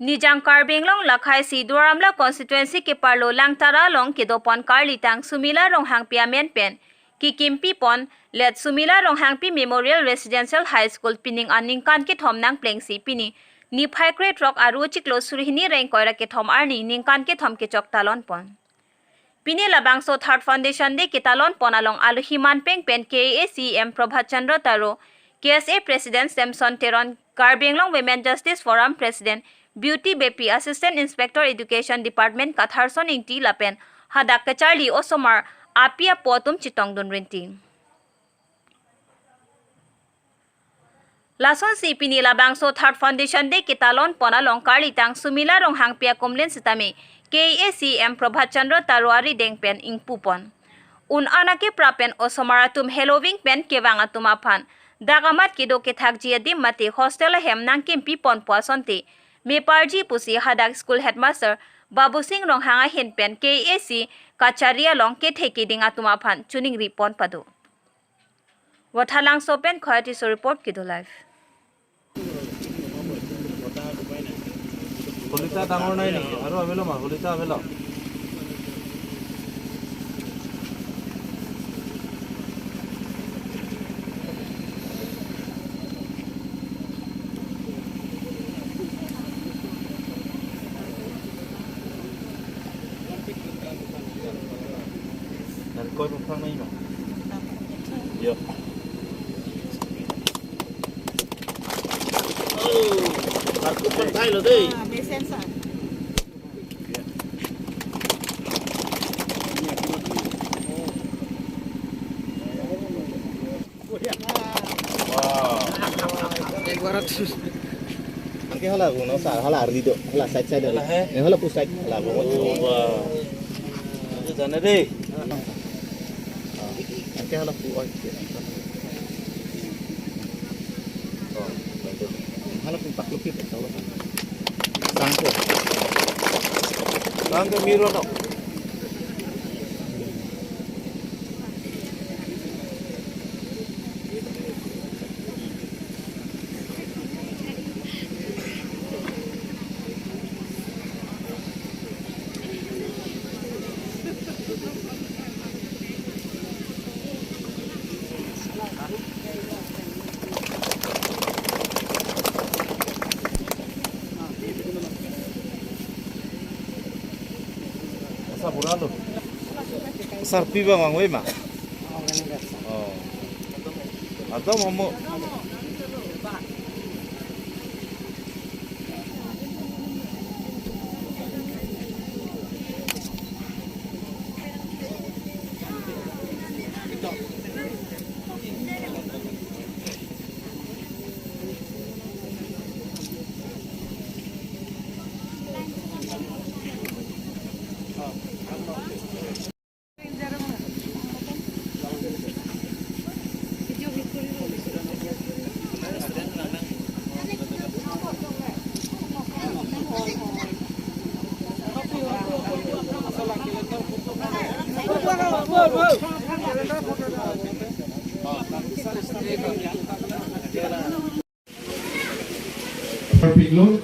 Nijang Karbenglong Lakhai Si Duramla constituency ke Parlo Langtara long ke dopon Karlitang Sumila rong hangpia menpen ki Kimpi pon let Sumila rong hangpi Memorial Residential High School pining aning kan ke thom nang plengsi pini ni phai grade rock aru chiklo surhini reng koira ke thom arni ning kan ke thom ke chok talon pon Pini labangso third foundation de kitalon ponalong aluhiman peng pen KACM Prabhat Chandra Taro KSA President Samson Teron Karbenglong Women Justice Forum President Beauty Bepi Assistant Inspector Education Department Katharson Ingti Lapen Hadak Kacharli Osomar Apia Potum Chitong Dunrinti Lason si pini labangso third foundation de kitalon ponalong Karlitang Sumila rong hangpia kumlen sitame KACM Prabhat Chandra Taruari Dengpen Ingpupon. Anake prapen osomaratum Halloween pen kewangatum apan. Dagamat kido kethak jiadim mati hostel hem nang kimpi pon puasonte. Me parji pusi hadak school headmaster Babu Singh rong hanga hin pen KAC kacharia long ketheki dingatum apan chuning ripon padu. Wathalang sopen khoyati so report kido live. Kulita tangor nai ni, aru avelo ma, kulita avelo. Dan kau tentang nai ma? Yo. Aku pentai lo deh. Sensor. Angke hala guna sa hala ardi do hala side hala hala pu side hala bo wah itu jana deh angke hala pu oi hala pu pak lupi sangko miro no Buralo. Sarpi ba mangwe ma? Oh. Atau momo. Piglo,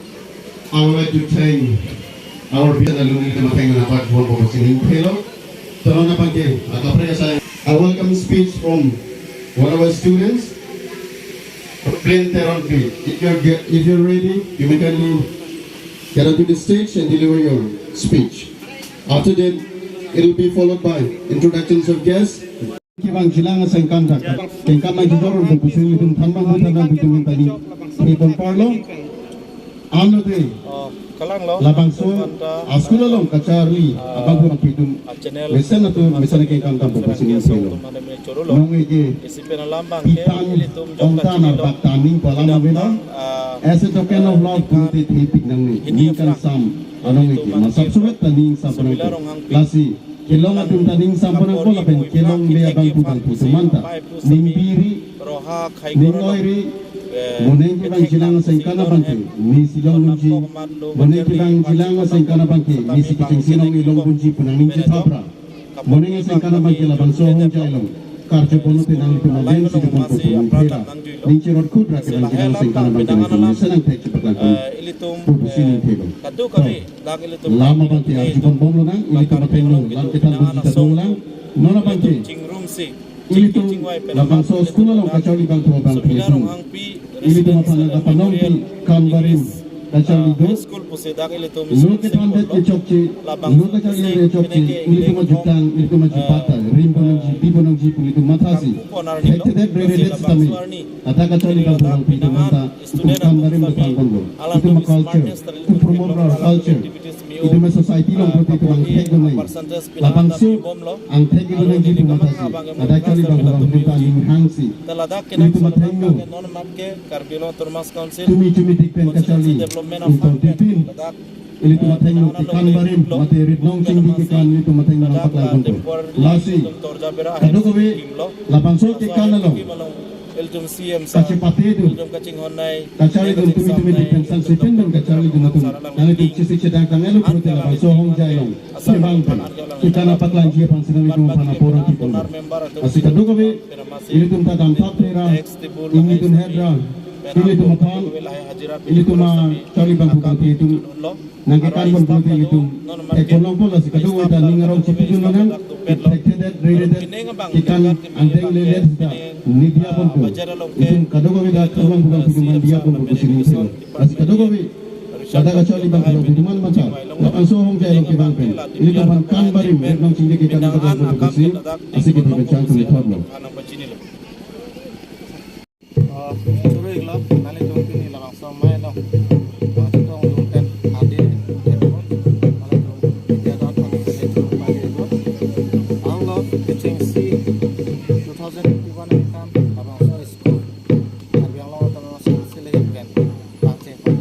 I would like to thank our people alumni to mateng na part for singing fellow. Talon na pagke, I welcome speech from one of our students. Plain Teron B. If you're ready, you may kindly get onto the stage and deliver your speech. After that, it will be followed by introductions of guests. Kibang silang sa kanta, kengkama jidor untuk pusing itu tambang betulin tadi. Pripon Parlo, ano de, labangso, askula long kacari, abang pun pidum. Mesan itu mesan kengkam tampu pusing itu. Nong ege, pitan, ontan arbak taning palang beda. As a token of love, kunti tipik nang ni kan sam, anong ege. Masap surat taning sam panang lasi. Kilong atung taning sampana ko lapen kilong le abang putang putumanta nimbiri ningoiri muneng kibang silang sengkana bangke ni silong lunji muneng kibang silang sengkana bangke ni sikicing sinong ilong bunji punang ninji tabra muneng sengkana bangke labang sohong jailong karjo kono tinang itu majen si dukun kono tela ninci rod kudra keban kita singkana bangkang itu senang tek cepat langkang pupusin telo lama bangkang arjupon bom lo nang ini kamateng lo langkitan bujita tulang nona bangkang ini tu labang so sekolah lo kacau li bang tua bang pelitong ini tu apa nong pi kambarim kacau li do lo ketandet ke chokci lo kacau li ke chokci ini tu majutang ini tu majupata rim bonong ji pi bonong ji pun itu matasi hekte det brede det stami ata kacau li bang tua bang pelitong mata itu kambarim betang kondo itu ma culture itu promote our culture itu ma society lo berarti itu bang hek donai labang so ang hek donai ji pun matasi ada kali bang tua pelitong ning hangsi itu ma tengo tumi dikpen kacau li untuk dipin ini tu mateng nong ikan barim materi nong cinggi ikan ini tu mateng nong pakai kontor lasi kado kowe lapang so ikan nalong kaci pati itu kacali itu tumi dipin san sepin dan kacali itu natung nanti tu cisi cedang tangelo perut lapang so hong jailong sebang pen ikan apa lanjir pang senang itu mana porang kipon asik kado kowe ini tu tadam tapera ini tu hedra ini tu mapan ini tu ma cari bang bukan itu nangkikan pun putih itu ekonom pun lah sikadu kita ningarong cipi jualan protected rated ikan anteng lelet sudah ni dia pun tu itu kado kami dah terbang bukan itu dia pun bersini sini masih kado kami kata kacau bang kalau itu mana macam lapan sohong jaya long bang pen ini kapan kan barim nong cinggi kita nak bersih asik kita bincang tentang problem Suruh ikhlas, nanti tunggu ni lah langsung main dong. Langsung tunggu kan ada telepon, malah tunggu dia datang ke telepon. Allah teaching C 2051 ni kan, abang saya school. Tapi yang lawan teman masih selehi kan, baca pun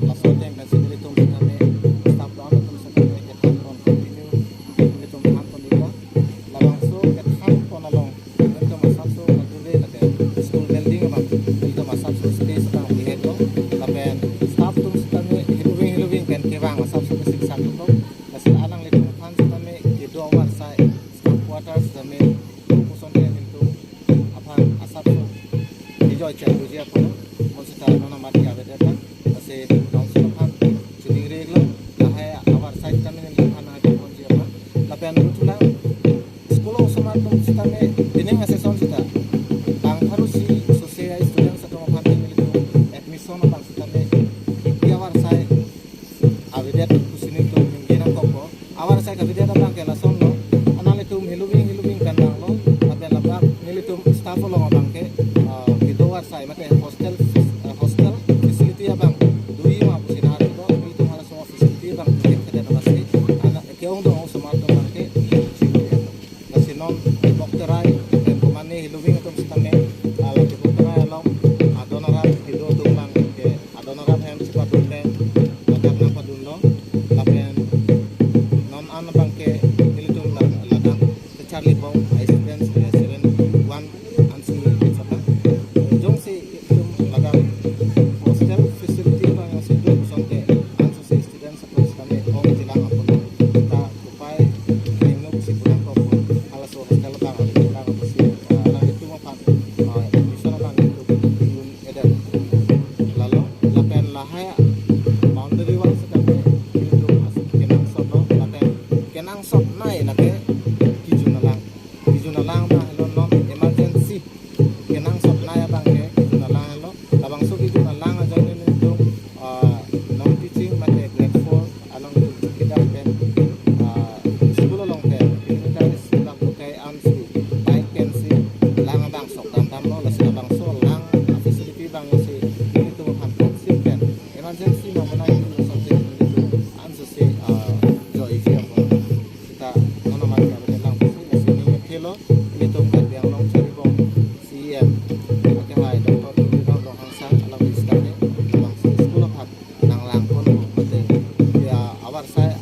langsung yang dan sendiri tunggu kami staf doang tunggu sampai kita pun continue, ini tunggu pun juga. Langsung kita pun along, kita masuk so dulu nanti school building abang. Itu masuk so space tang lihat dong, tapi staff tu kami hilubing kan kewang masuk so basic satu tu, masih alang lihat kan kami di dua war saya staff quarters kami pusat dia itu apa asap so hijau cakap dia pun masih tahu mana mati ada kan masih council kan jadi regular lah awar saya kami ni kan ada pun dia apa, tapi anu tu lah sekolah semua tu kami ini masih soal kita, bang harus si awar saya ke video datang ke lason lo anale tum hilubing kan bang lo tapi labak nili tum staff lo bang ke video war saya mate hostel facility ya bang dui ma pusin hari do itu malah semua facility bang kita ada masih anak ke ong dong semua tu bang ke masih non dokterai dan komane hilubing tum sistemnya ala ke dokterai lo adonarat video tum bang ke adonarat yang cepat tunde agak napa dulu tapi bangke nilitum ladang Charlie Bong Iceland 71 ansimi sama jong si itum ladang hostel facility bang yang situ kusonte ansu si student support kami hong jilang apa kita upai kemu si pulang ko ala so hostel bang ada jilang apa si ala itu mapan misalnya bang itu belum ada lalu lapen lahaya boundary wall sedang itu masuk kenang soto kenang sop nai na ke kiju na lang ba lo no emergency kenang sop nai bang ke kiju na lang lo labang so kiju na lang aja ni tu non teaching mate grade 4 along kita pen sekolah long pen ini dari sekolah pakai ansi baik pensi lang bang sop tam lo la bang so lang facility bang si ini tu hampan si pen emergency mo mana itu subject itu ansu si joy siap nono mari kami lang pusi sini kilo itu kan yang long cari bom CM oke hai doktor tu dong hangsa alam istane bang sekolah hat nang lang pun mate ya awar saya